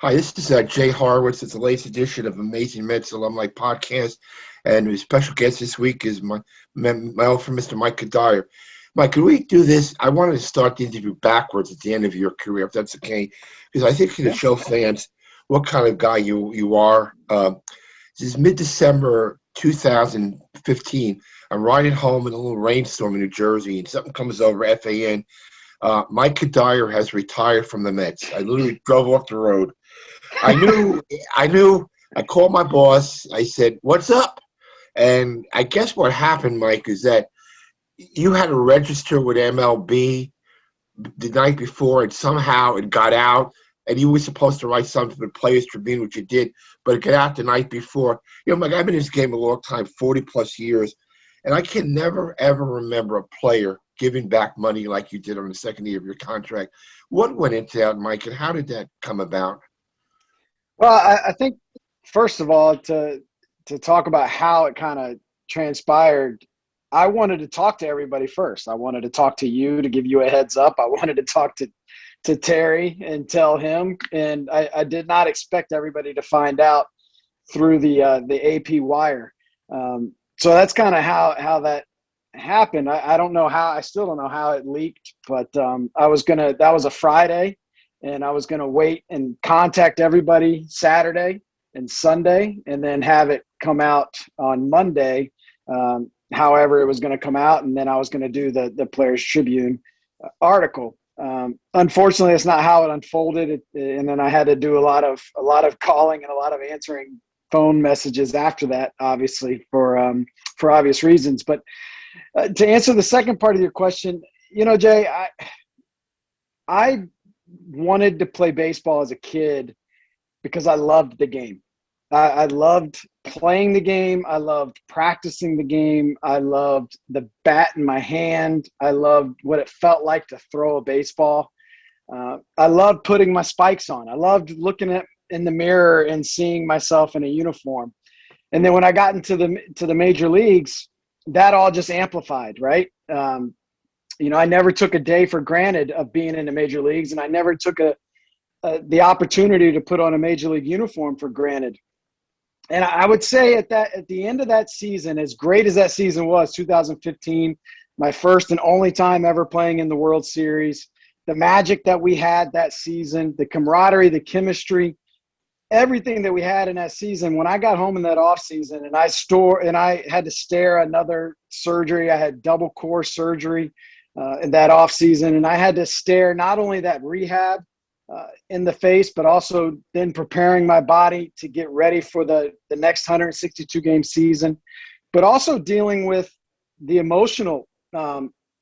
Hi, this is Jay Horwitz. It's the latest edition of Amazing Mets Alumni Podcast, and the special guest this week is my old friend, Mr. Mike Cuddyer. Mike, could we do this? I wanted to start the interview backwards at the end of your career, if that's okay, because I think it'll show fans what kind of guy you are. This is mid-December 2015. I'm riding home in a little rainstorm in New Jersey, and something comes over FAN. Mike Cuddyer has retired from the Mets. I literally drove off the road. I knew. I called my boss. I said, "What's up?" And I guess what happened, Mike, is that you had to register with MLB the night before, and somehow it got out, and you were supposed to write something for the Players Tribune, which you did, but it got out the night before. Mike, I've been in this game a long time, 40-plus years, and I can never, ever remember a player giving back money like you did on the second year of your contract. What went into that, Mike, and how did that come about? Well, I think, first of all, to talk about how it kind of transpired, I wanted to talk to everybody first. I wanted to talk to you to give you a heads up. I wanted to talk to Terry and tell him, and I did not expect everybody to find out through the AP wire. So that's kind of how that happened. I don't know how. I still don't know how it leaked, but that was a Friday. And I was going to wait and contact everybody Saturday and Sunday and then have it come out on Monday, however it was going to come out. And then I was going to do the Players Tribune article. Unfortunately, it's not how it unfolded. And then I had to do a lot of calling and a lot of answering phone messages after that, obviously, for obvious reasons. But to answer the second part of your question, Jay, I wanted to play baseball as a kid because I loved the game. I loved playing the game. I loved practicing the game. I loved the bat in my hand. I loved what it felt like to throw a baseball. I loved putting my spikes on. I loved looking in the mirror and seeing myself in a uniform. And then when I got into the major leagues, that all just amplified, right? I never took a day for granted of being in the major leagues, and I never took the opportunity to put on a major league uniform for granted. And I would say at the end of that season, as great as that season was, 2015, my first and only time ever playing in the World Series, the magic that we had that season, the camaraderie, the chemistry, everything that we had in that season. When I got home in that off season and I had to stare another surgery, I had double core surgery in that off season, and I had to stare not only that rehab in the face, but also then preparing my body to get ready for the next 162 game season, but also dealing with the emotional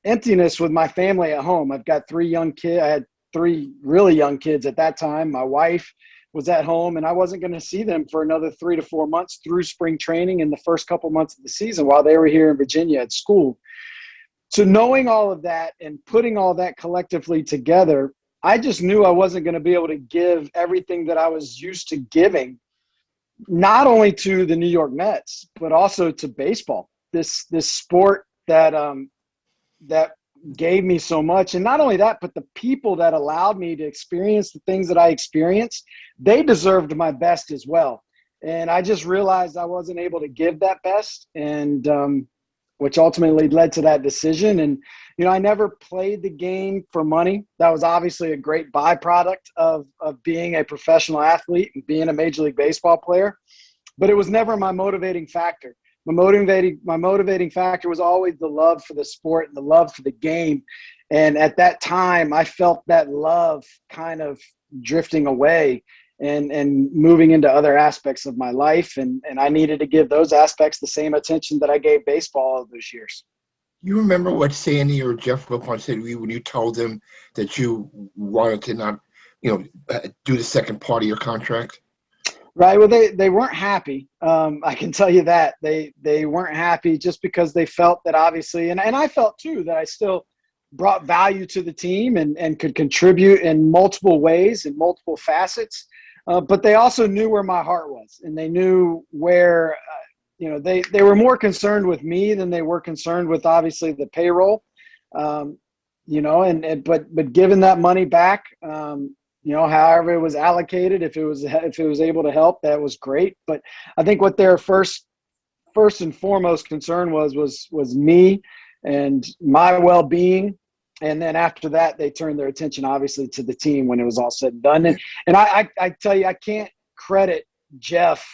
emptiness with my family at home. I've got 3 young kids. I had 3 really young kids at that time. My wife was at home, and I wasn't going to see them for another 3 to 4 months through spring training in the first couple months of the season while they were here in Virginia at school. So knowing all of that and putting all that collectively together, I just knew I wasn't going to be able to give everything that I was used to giving, not only to the New York Mets, but also to baseball, this sport that gave me so much. And not only that, but the people that allowed me to experience the things that I experienced, they deserved my best as well. And I just realized I wasn't able to give that best, and which ultimately led to that decision. And, I never played the game for money. That was obviously a great byproduct of being a professional athlete and being a Major League Baseball player, but it was never my motivating factor. My motivating factor was always the love for the sport and the love for the game. And at that time, I felt that love kind of drifting away and moving into other aspects of my life. And I needed to give those aspects the same attention that I gave baseball all of those years. You remember what Sandy or Jeff Wilpon said to you when you told them that you wanted to not, do the second part of your contract? Right. Well, they weren't happy. I can tell you that they weren't happy just because they felt that obviously, and I felt too, that I still brought value to the team and could contribute in multiple ways, in multiple facets. But they also knew where my heart was, and they knew where, they were more concerned with me than they were concerned with obviously the payroll, but giving that money back, however it was allocated, if it was able to help, that was great. But I think what their first and foremost concern was me and my well-being. And then after that, they turned their attention, obviously, to the team when it was all said and done. And I tell you, I can't credit Jeff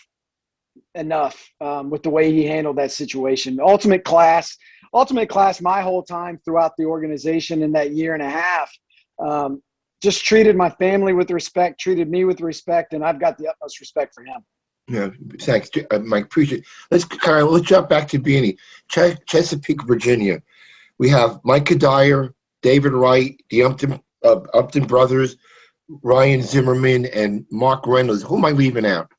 enough with the way he handled that situation. Ultimate class my whole time throughout the organization in that year and a half. Just treated my family with respect, treated me with respect, and I've got the utmost respect for him. Yeah, thanks, Mike. Appreciate it. Let's jump back to Beanie. Chesapeake, Virginia. We have Mike Cuddyer, David Wright, the Upton brothers, Ryan Zimmerman, and Mark Reynolds. Who am I leaving out?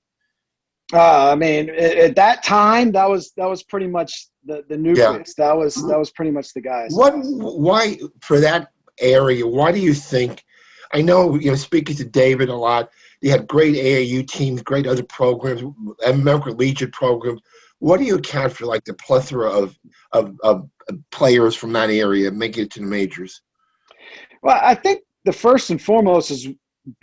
At that time, that was pretty much the nucleus. Yeah. That was pretty much the guys. Why for that area? Why do you think? I know, speaking to David a lot, they had great AAU teams, great other programs, American Legion programs. What do you account for, like the plethora of players from that area making it to the majors? Well, I think the first and foremost is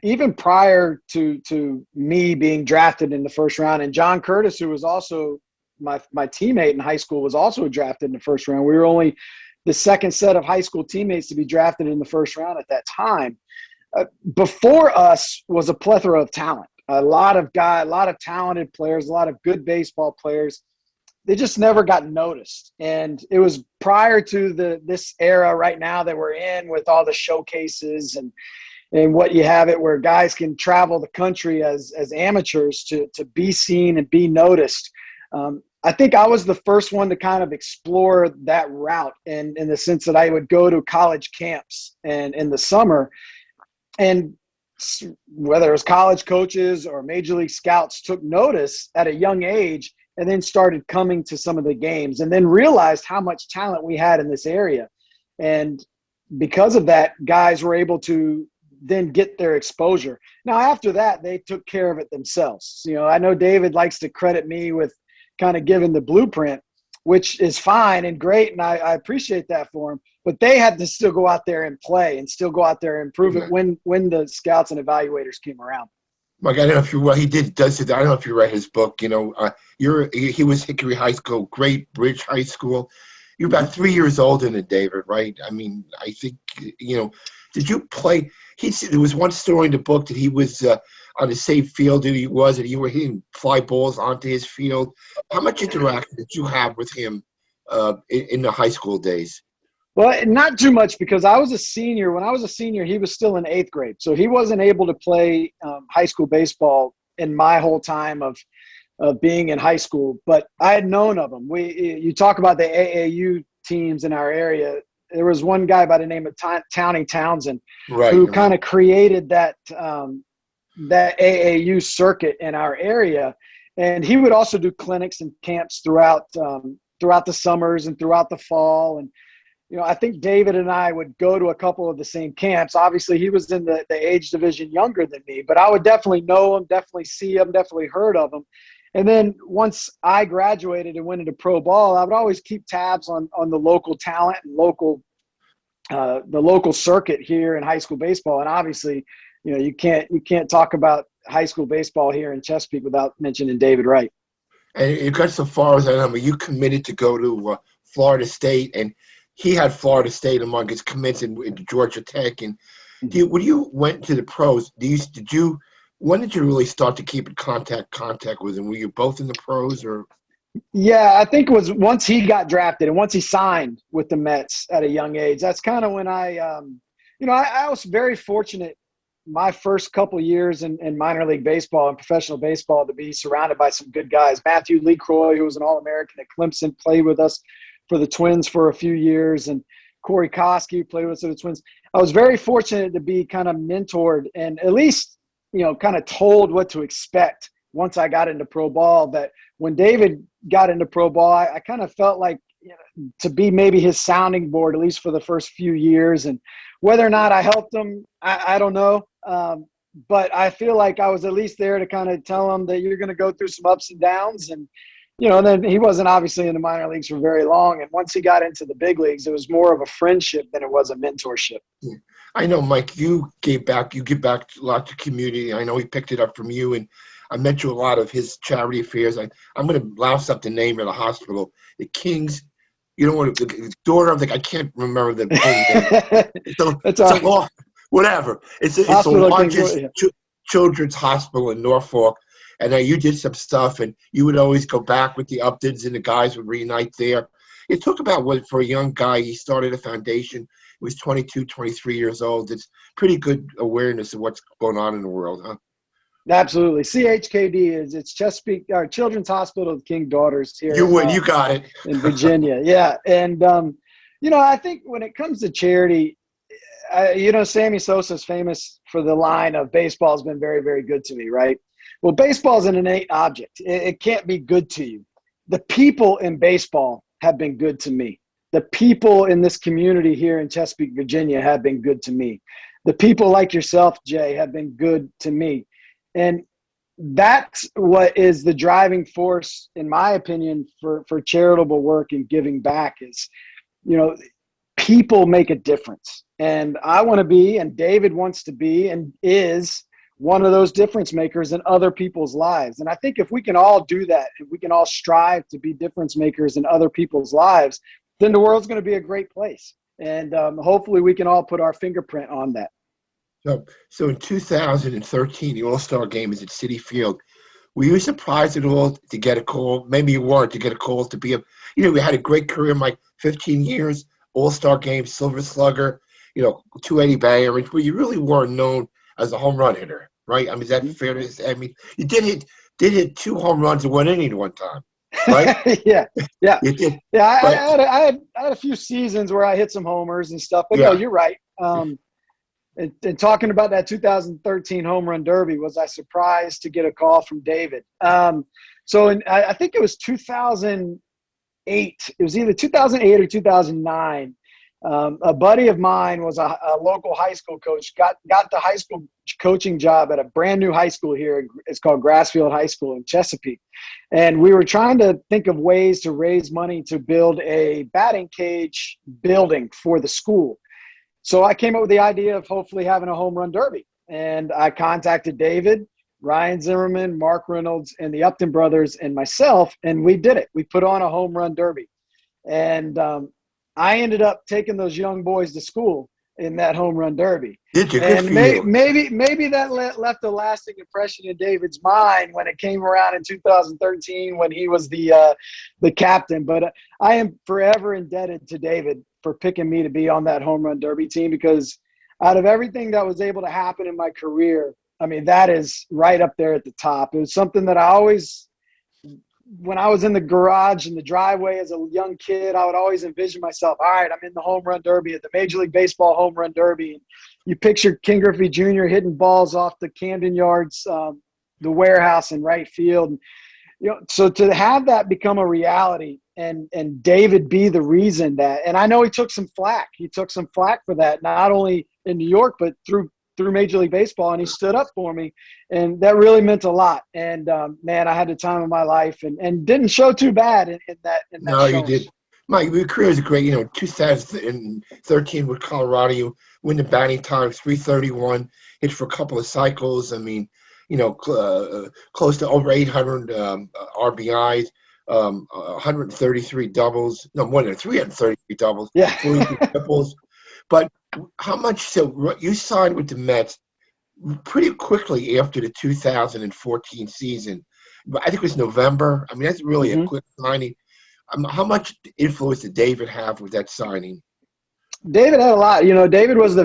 even prior to me being drafted in the first round, and John Curtis, who was also my teammate in high school, was also drafted in the first round. We were only the second set of high school teammates to be drafted in the first round at that time. Before us was a plethora of talent, a lot of talented players, a lot of good baseball players. They just never got noticed. And it was prior to this era right now that we're in, with all the showcases and what you have it, where guys can travel the country as amateurs to be seen and be noticed. I think I was the first one to kind of explore that route in the sense that I would go to college camps and in the summer. And whether it was college coaches or major league scouts took notice at a young age and then started coming to some of the games and then realized how much talent we had in this area. And because of that, guys were able to then get their exposure. Now, after that, they took care of it themselves. I know David likes to credit me with kind of giving the blueprint, which is fine and great, and I appreciate that for him. But they had to still go out there and play and still go out there and prove it when the scouts and evaluators came around. Mike, I don't know if does it. I don't know if you read his book. He was Hickory High School, Great Bridge High School. You're about 3 years older than David, right? I mean, I think, did you play? There was one story in the book that he was on the same field that he was, and you were hitting fly balls onto his field. How much interaction did you have with him in the high school days? Well, not too much, because I was a senior. When I was a senior, he was still in 8th grade. So he wasn't able to play high school baseball in my whole time of being in high school. But I had known of him. You talk about the AAU teams in our area. There was one guy by the name of Townie Townsend, who kind of created that AAU circuit in our area. And he would also do clinics and camps throughout the summers and throughout the fall. And I think David and I would go to a couple of the same camps. Obviously, he was in the age division younger than me, but I would definitely know him, definitely see him, definitely heard of him. And then once I graduated and went into pro ball, I would always keep tabs on the local talent and the local circuit here in high school baseball. And obviously, you can't talk about high school baseball here in Chesapeake without mentioning David Wright. And it got so far as I know, you committed to go to Florida State, and he had Florida State among his commits in Georgia Tech. And when you went to the pros, when did you really start to keep in contact with him? Were you both in the pros, or? Yeah, I think it was once he got drafted and once he signed with the Mets at a young age. That's kind of when I was very fortunate my first couple years in minor league baseball and professional baseball to be surrounded by some good guys. Matthew LeCroy, who was an All-American at Clemson, played with us for the Twins for a few years, and Corey Koski played with us for the Twins. I was very fortunate to be kind of mentored and at least, kind of told what to expect once I got into pro ball. That when David got into pro ball, I kind of felt like to be maybe his sounding board, at least for the first few years. And whether or not I helped him, I don't know. But I feel like I was at least there to kind of tell him that you're going to go through some ups and downs, and And then he wasn't obviously in the minor leagues for very long. And once he got into the big leagues, it was more of a friendship than it was a mentorship. Yeah. I know, Mike, you give back a lot to community. I know he picked it up from you, and I met you a lot of his charity affairs. I'm going to louse up the name of the hospital, the Kings. You know what? The daughter of I can't remember the name. So it's a whatever. It's the largest children's hospital in Norfolk. And you did some stuff, and you would always go back with the Uptons, and the guys would reunite there. It took about for a young guy. He started a foundation. He was 22, 23 years old. It's pretty good awareness of what's going on in the world, huh? Absolutely. CHKD it's Chesapeake Children's Hospital of King Daughters here. You got it. In Virginia. Yeah. And, I think when it comes to charity, Sammy Sosa's famous for the line of baseball has been very, very good to me, right? Well, baseball is an innate object. It can't be good to you. The people in baseball have been good to me. The people in this community here in Chesapeake, Virginia have been good to me. The people like yourself, Jay, have been good to me. And that's what is the driving force, in my opinion, for charitable work and giving back is, people make a difference. And I want to be, and David wants to be, and is one of those difference makers in other people's lives. And I think if we can all do that, if we can all strive to be difference makers in other people's lives, then the world's going to be a great place. And hopefully we can all put our fingerprint on that. So in 2013, the All-Star game is at Citi Field. Were you surprised at all to get a call? Maybe you weren't, to get a call to be we had a great career in 15 years, All-Star game, Silver Slugger, 280 batting average, but you really weren't known as a home run hitter, right? I mean, is that fair to say? I mean, you did hit 2 home runs in 1 inning at one time, right? Yeah. You did. Yeah, I had a few seasons where I hit some homers and stuff, but no, you're right. And talking about that 2013 home run derby, was I surprised to get a call from David? I think it was 2008. It was either 2008 or 2009. A buddy of mine was a local high school coach, got the high school coaching job at a brand new high school here. It's called Grassfield High School in Chesapeake. And we were trying to think of ways to raise money to build a batting cage building for the school. So I came up with the idea of hopefully having a home run derby. And I contacted David, Ryan Zimmerman, Mark Reynolds, and the Upton brothers and myself, and we did it. We put on a home run derby. And I ended up taking those young boys to school in that home run derby. Did you? And maybe that left a lasting impression in David's mind when it came around in 2013 when he was the captain. But I am forever indebted to David for picking me to be on that home run derby team, because out of everything that was able to happen in my career, I mean, that is right up there at the top. It was something that I always, when I was in the garage in the driveway as a young kid, I would always envision myself, all right, I'm in the home run derby at the Major League Baseball home run derby. And you picture King Griffey Jr. hitting balls off the Camden Yards, the warehouse in right field. So to have that become a reality and David be the reason that, and I know he took some flack. He took some flack for that, not only in New York, but through Major League Baseball, and he stood up for me, and that really meant a lot. And man, I had the time of my life, and didn't show too bad in that. No, you did. Mike, your career is great. 2013 with Colorado, you win the batting title, 331, hit for a couple of cycles. I mean, close to over 800 RBIs, 133 doubles. No, more than 333 doubles. Yeah. 42 triples. But how much? So you signed with the Mets pretty quickly after the 2014 season. I think it was November. I mean, that's really a quick signing. How much influence did David have with that signing? David had a lot. David was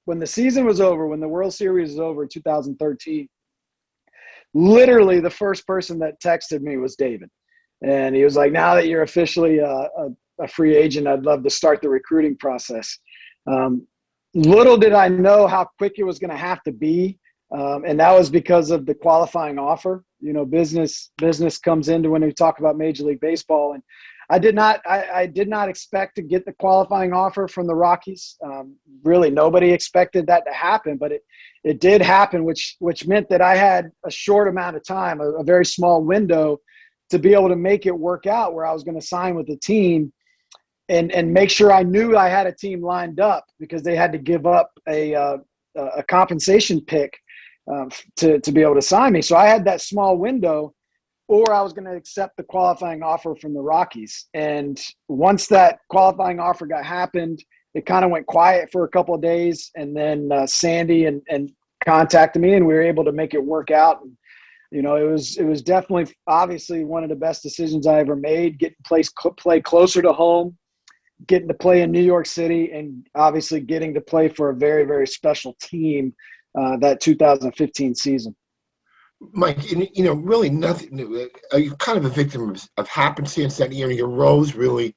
when the season was over, when the World Series was over in 2013, literally the first person that texted me was David. And he was like, now that you're officially a free agent, I'd love to start the recruiting process. Little did I know how quick it was going to have to be. And that was because of the qualifying offer. Business comes into when we talk about Major League Baseball. And I did not expect to get the qualifying offer from the Rockies. Really, nobody expected that to happen, but it did happen, which meant that I had a short amount of time, a very small window to be able to make it work out where I was going to sign with the team and make sure I knew I had a team lined up, because they had to give up a compensation pick to be able to sign me. So I had that small window, or I was going to accept the qualifying offer from the Rockies. And once that qualifying offer happened, it kind of went quiet for a couple of days. And then Sandy and contacted me, and we were able to make it work out. And, you know, it was definitely, obviously, one of the best decisions I ever made, getting play closer to home, getting to play in New York City, and obviously getting to play for a very, very special team that 2015 season. Mike, you know, really nothing. You're kind of a victim of happenstance that year. Your roles really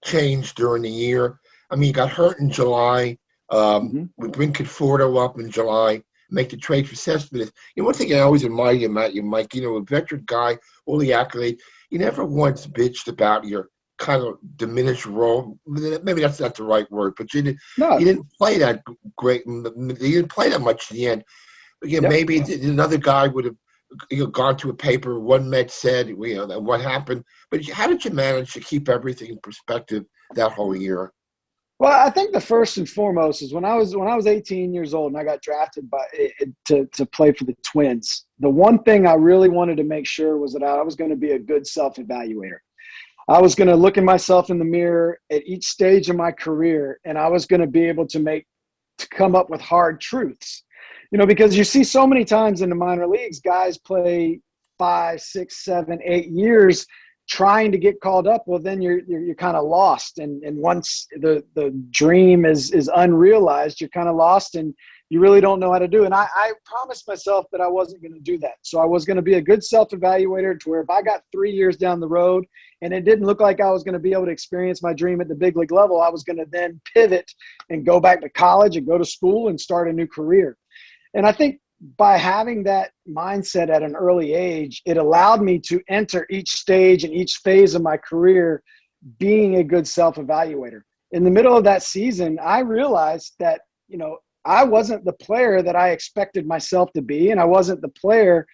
changed during the year. I mean, you got hurt in July. We bring Conforto up in July, make the trade for Cespedes. You know, one thing I always admire about you, Mike, you know, a veteran guy, all the accolades. You never once bitched about your kind of diminished role. Maybe that's not the right word, but you didn't play that great. You didn't play that much in the end. Again, maybe another guy would have gone to a paper. One Met said, you know, what happened. But how did you manage to keep everything in perspective that whole year? Well, I think the first and foremost is when I was 18 years old and I got drafted to play for the Twins. The one thing I really wanted to make sure was that I was going to be a good self-evaluator. I was going to look at myself in the mirror at each stage of my career, and I was going to be able to come up with hard truths. You know, because you see so many times in the minor leagues, guys play 5, 6, 7, 8 years trying to get called up. Well, then you're kind of lost. And once the dream is unrealized, you're kind of lost and you really don't know how to do. And I promised myself that I wasn't going to do that. So I was going to be a good self-evaluator to where if I got 3 years down the road and it didn't look like I was going to be able to experience my dream at the big league level, I was going to then pivot and go back to college and go to school and start a new career. And I think by having that mindset at an early age, it allowed me to enter each stage and each phase of my career being a good self-evaluator. In the middle of that season, I realized that, you know, I wasn't the player that I expected myself to be, and I wasn't the player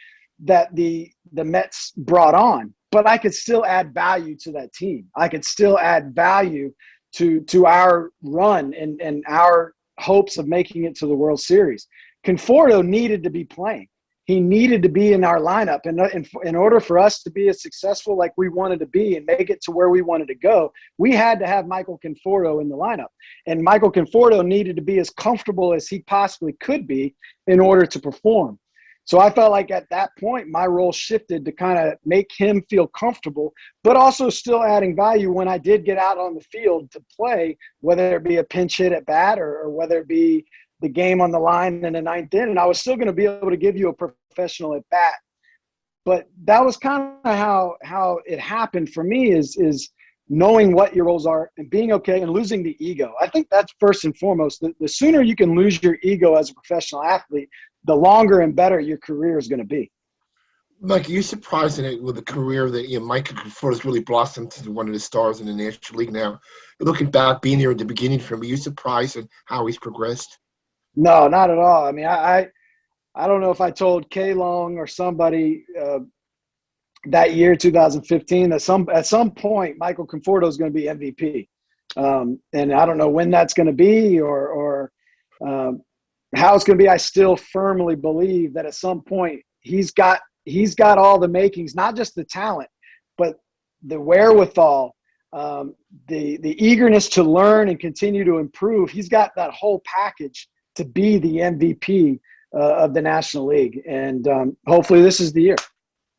that the Mets brought on, but I could still add value to that team. I could still add value to our run and our hopes of making it to the World Series. Conforto needed to be playing. He needed to be in our lineup. And in order for us to be as successful like we wanted to be and make it to where we wanted to go, we had to have Michael Conforto in the lineup. And Michael Conforto needed to be as comfortable as he possibly could be in order to perform. So I felt like at that point, my role shifted to kind of make him feel comfortable, but also still adding value when I did get out on the field to play, whether it be a pinch hit at bat or whether it be the game on the line in the ninth inning. I was still going to be able to give you a professional at bat. But that was kind of how it happened for me is knowing what your roles are and being okay and losing the ego. I think that's first and foremost. The sooner you can lose your ego as a professional athlete, the longer and better your career is going to be. Mike, are you surprised with the career that Michael Conforto's really blossomed into one of the stars in the National League now? Looking back, being here at the beginning for him, are you surprised at how he's progressed? No, not at all. I mean, I don't know if I told K Long or somebody that year, 2015, that at some point Michael Conforto is going to be MVP, and I don't know when that's going to be or how it's going to be. I still firmly believe that at some point he's got all the makings, not just the talent, but the wherewithal, the eagerness to learn and continue to improve. He's got that whole package to be the MVP of the National League. And hopefully this is the year.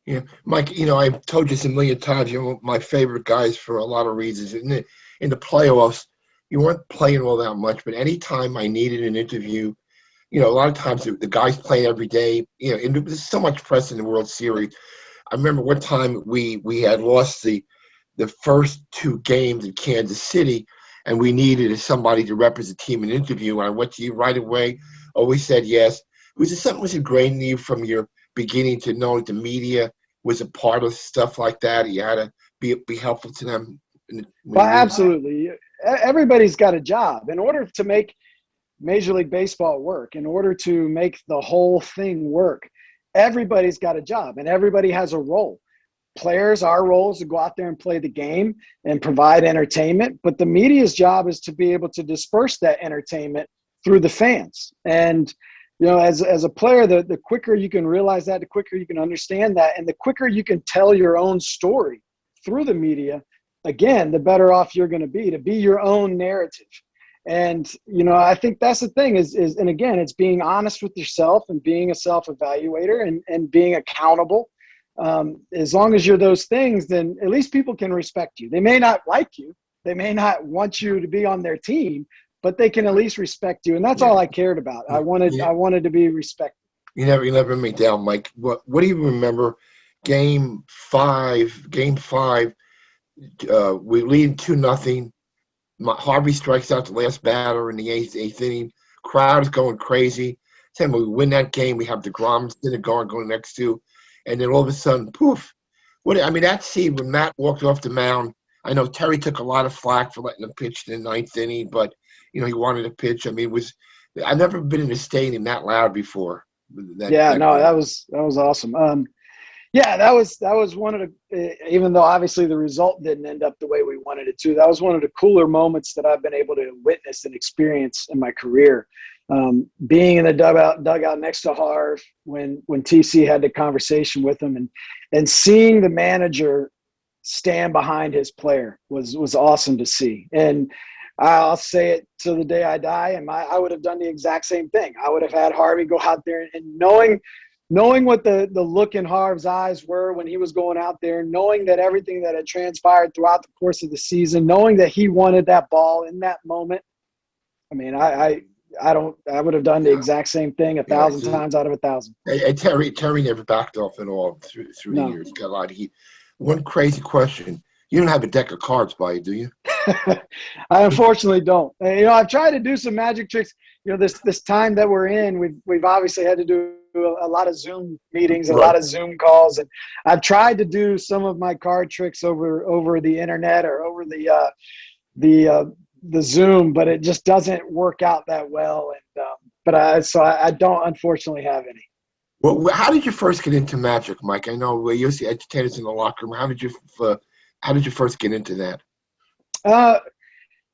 Yeah, Mike, I've told you this a million times, my favorite guys for a lot of reasons. In the playoffs, you weren't playing all that much, but anytime I needed an interview, a lot of times the guys playing every day, and there's so much press in the World Series. I remember one time we had lost the first 2 games in Kansas City, and we needed somebody to represent the team in an interview. And I went to you right away, always said yes. Something was ingrained in you from your beginning to know that the media was a part of stuff like that? You had to be helpful to them. Well, absolutely. Everybody's got a job. In order to make Major League Baseball work, in order to make the whole thing work, everybody's got a job and everybody has a role. players, our role is to go out there and play the game and provide entertainment. But the media's job is to be able to disperse that entertainment through the fans. And, as a player, the quicker you can realize that, the quicker you can understand that, and the quicker you can tell your own story through the media, again, the better off you're going to be your own narrative. And, I think that's the thing is, and again, it's being honest with yourself and being a self-evaluator and being accountable. As long as you're those things, then at least people can respect you. They may not like you. They may not want you to be on their team, but they can at least respect you. And that's all I cared about. I wanted to be respected. You never let me down, Mike. What do you remember? Game five, we lead 2-0. Harvey strikes out the last batter in the eighth inning. Crowd is going crazy. Then we win that game. We have DeGrom going next to, and then all of a sudden, poof! That scene when Matt walked off the mound. I know Terry took a lot of flack for letting him pitch in the ninth inning, but he wanted to pitch. I've never been in a stadium that loud before. That was awesome. That was one of the, even though obviously the result didn't end up the way we wanted it to, that was one of the cooler moments that I've been able to witness and experience in my career. Being in the dugout next to Harv when TC had the conversation with him and seeing the manager stand behind his player was awesome to see. And I'll say it till the day I die, and I would have done the exact same thing. I would have had Harvey go out there and knowing what the look in Harv's eyes were when he was going out there, knowing that everything that had transpired throughout the course of the season, knowing that he wanted that ball in that moment. I would have done the exact same thing 1,000 times out of 1,000. And Terry never backed off at all through the years. Got a lot of heat. One crazy question. You don't have a deck of cards by you, do you? I unfortunately don't. I've tried to do some magic tricks. This time that we're in, we've obviously had to do a lot of Zoom meetings, a lot of Zoom calls, and I've tried to do some of my card tricks over the internet or over the Zoom, but it just doesn't work out that well. And I don't unfortunately have any. Well, how did you first get into magic, Mike? I know we used to entertain us in the locker room. How did you first get into that? I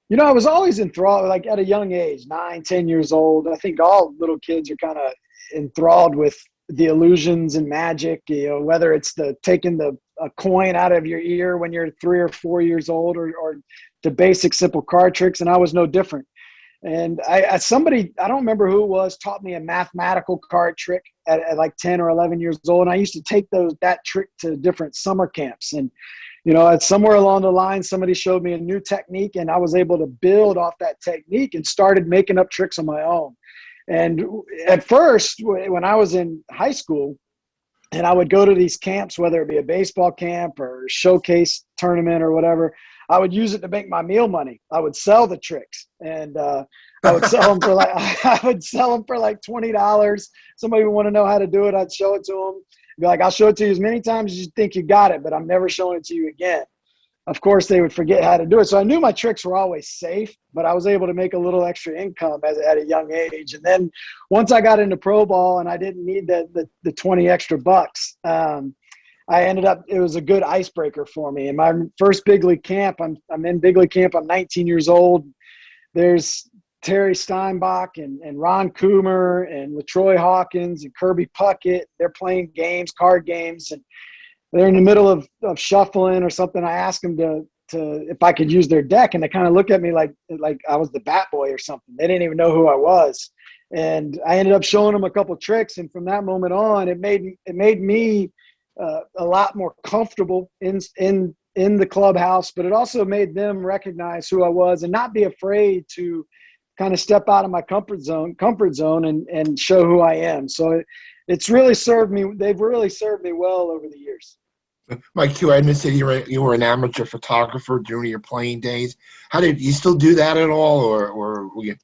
was always enthralled, like at a young age, 9, 10 years old. I think all little kids are kind of enthralled with the illusions and magic, whether it's taking a coin out of your ear when you're 3 or 4 years old or the basic simple card tricks. And I was no different. And I don't remember who it was, taught me a mathematical card trick at like 10 or 11 years old. And I used to take that trick to different summer camps. And somewhere along the line, somebody showed me a new technique, and I was able to build off that technique and started making up tricks on my own. And at first, when I was in high school, and I would go to these camps, whether it be a baseball camp or showcase tournament or whatever, I would use it to make my meal money. I would sell the tricks, and I would sell them for like $20. Somebody would want to know how to do it. I'd show it to them. Be like, I'll show it to you as many times as you think you got it, but I'm never showing it to you again. Of course, they would forget how to do it. So I knew my tricks were always safe, but I was able to make a little extra income at a young age. And then once I got into pro ball and I didn't need the 20 extra bucks, I ended up, it was a good icebreaker for me. In my first big league camp, I'm in big league camp. I'm 19 years old. There's Terry Steinbach and Ron Coomer and LaTroy Hawkins and Kirby Puckett. They're playing card games, and they're in the middle of shuffling or something. I asked them to if I could use their deck, and they kind of looked at me like I was the bat boy or something. They didn't even know who I was. And I ended up showing them a couple tricks, and from that moment on, it made me a lot more comfortable in the clubhouse, but it also made them recognize who I was and not be afraid to kind of step out of my comfort zone and show who I am. So it's really served me. They've really served me well over the years. Mike, too, I understand you were an amateur photographer during your playing days. How did you still do that at all, or were you?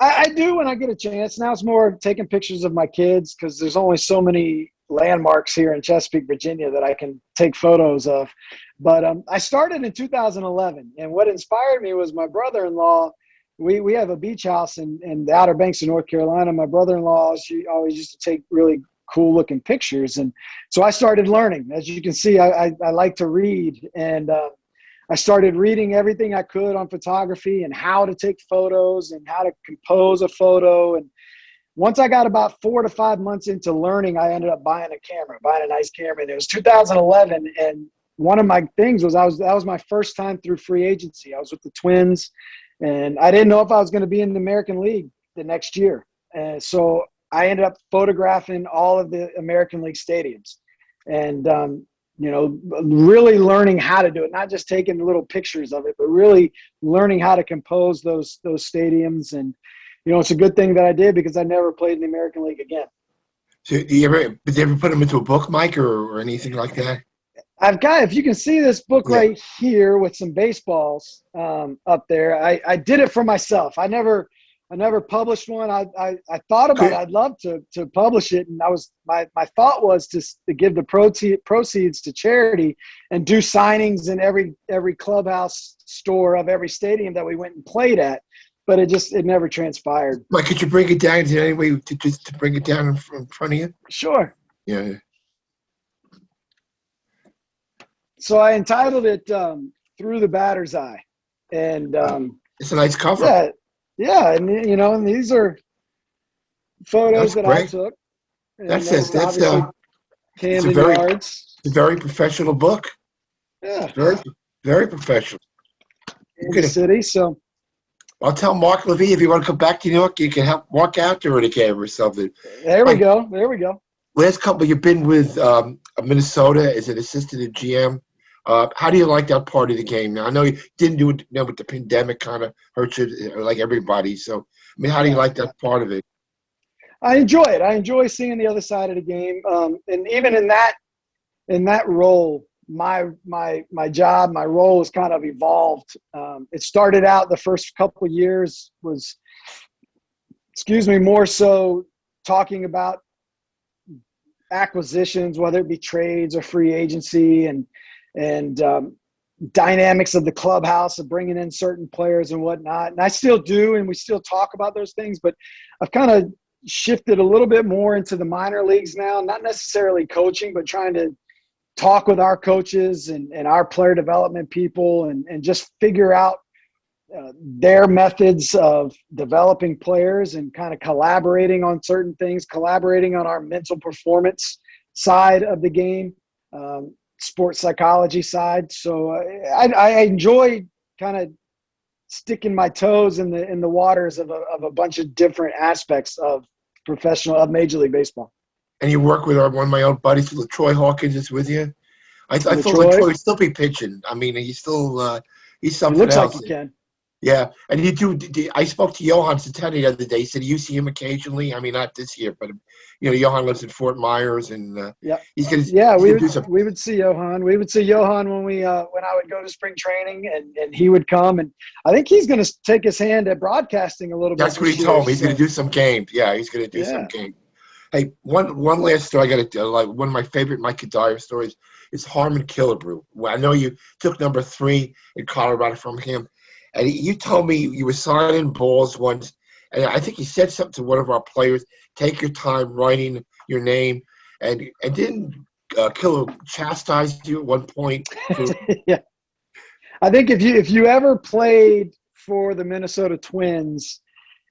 I do when I get a chance. Now it's more of taking pictures of my kids because there's only so many landmarks here in Chesapeake, Virginia that I can take photos of. But I started in 2011, and what inspired me was my brother-in-law. We have a beach house in the Outer Banks of North Carolina. My brother-in-law, she always used to take really cool looking pictures. And so I started learning. As you can see, I like to read, and I started reading everything I could on photography and how to take photos and how to compose a photo. And once I got about 4 to 5 months into learning, I ended up buying a nice camera. And it was 2011. And one of my things was that was my first time through free agency. I was with the Twins, and I didn't know if I was going to be in the American League the next year. And so I ended up photographing all of the American League stadiums, and, really learning how to do it, not just taking little pictures of it, but really learning how to compose those stadiums. And, it's a good thing that I did, because I never played in the American League again. So did you ever put them into a book, Mike, or anything like that? I've got, if you can see this book right here with some baseballs up there, I did it for myself. I never published one. I thought about it. I'd love to publish it. And my thought was to give the proceeds to charity and do signings in every clubhouse store of every stadium that we went and played at. But it never transpired. Mike, could you bring it down? Is there any way to bring it down in front of you? Sure. Yeah. So I entitled it Through the Batter's Eye. And it's a nice cover. Yeah. And, these are photos that I took. That's a very professional book. Yeah. Very, very professional. In the city, so. I'll tell Mark Levy, if you want to come back to New York, you can help Mark out there in a camera or something. There we go. Last couple, you've been with Minnesota as an assistant at GM. How do you like that part of the game? Now, I know you didn't do it with the pandemic kind of hurt you like everybody. So, how do you like that part of it? I enjoy it. I enjoy seeing the other side of the game. And even in that role, my job, my role has kind of evolved. It started out the first couple of years was, more so talking about acquisitions, whether it be trades or free agency, and dynamics of the clubhouse of bringing in certain players and whatnot. And I still do, and we still talk about those things, but I've kind of shifted a little bit more into the minor leagues now, not necessarily coaching, but trying to talk with our coaches and our player development people and just figure out their methods of developing players and kind of collaborating on certain things, collaborating on our mental performance side of the game, sports psychology side. So I enjoy kind of sticking my toes in the waters of a bunch of different aspects of Major League Baseball. And you work with one of my old buddies, Troy Hawkins, is with you. I thought Troy would still be pitching. He's still he's something else. He looks like he can. Yeah, and you do. I spoke to Johan Santana the other day. He said you see him occasionally. Not this year, but Johan lives in Fort Myers, and he's gonna. Yeah, we would see Johan. We would see Johan when I would go to spring training, and he would come. And I think he's going to take his hand at broadcasting a little bit. That's what he told me. He's going to do some games. Yeah, he's going to do some games. Hey, one last story. I got to one of my favorite Mike Cuddyer stories is Harman Killebrew. Well, I know you took number 3 in Colorado from him. And you told me you were signing balls once, and I think you said something to one of our players, take your time writing your name, and didn't Killer chastise you at one point? Yeah. I think if you ever played for the Minnesota Twins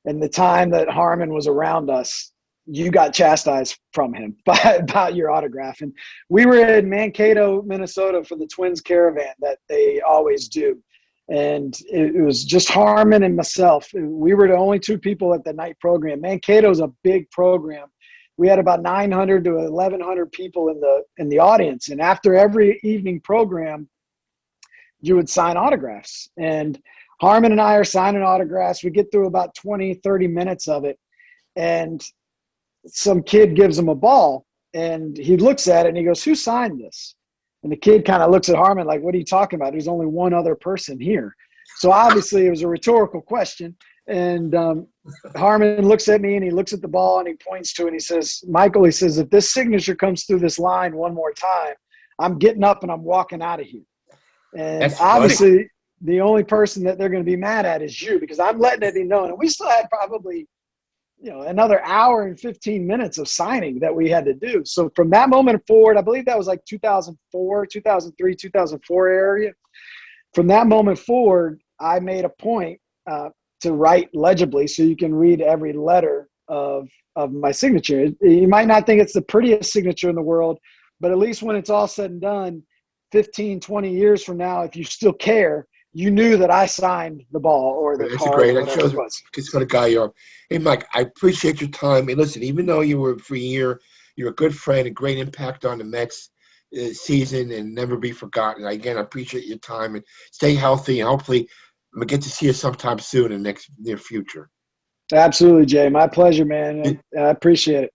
in the time that Harman was around us, you got chastised from him about your autograph. And we were in Mankato, Minnesota for the Twins caravan that they always do. And it was just Harman and myself. We were the only 2 people at the night program. Mankato's a big program. We had about 900 to 1,100 people in the audience. And after every evening program, you would sign autographs. And Harman and I are signing autographs. We get through about 20, 30 minutes of it. And some kid gives him a ball. And he looks at it and he goes, "Who signed this?" And the kid kind of looks at Harman like, "What are you talking about? There's only one other person here." So obviously it was a rhetorical question. And Harman looks at me and he looks at the ball and he points to it and he says, "Michael," he says, "if this signature comes through this line one more time, I'm getting up and I'm walking out of here." And that's obviously funny. The only person that they're going to be mad at is you, because I'm letting it be known. And we still had probably another hour and 15 minutes of signing that we had to do. So from that moment forward, I believe that was like 2004, 2003, 2004 area. From that moment forward, I made a point to write legibly so you can read every letter of my signature. You might not think it's the prettiest signature in the world, but at least when it's all said and done, 15, 20 years from now, if you still care, you knew that I signed the ball or the That's card great. or That whatever shows it was. what kind of guy you are. Hey, Mike, I appreciate your time. And listen, even though you were for a year, you're a good friend, a great impact on the Mets season, and never be forgotten. Again, I appreciate your time and stay healthy. And hopefully, I'm gonna get to see you sometime soon in the near future. Absolutely, Jay. My pleasure, man. I appreciate it.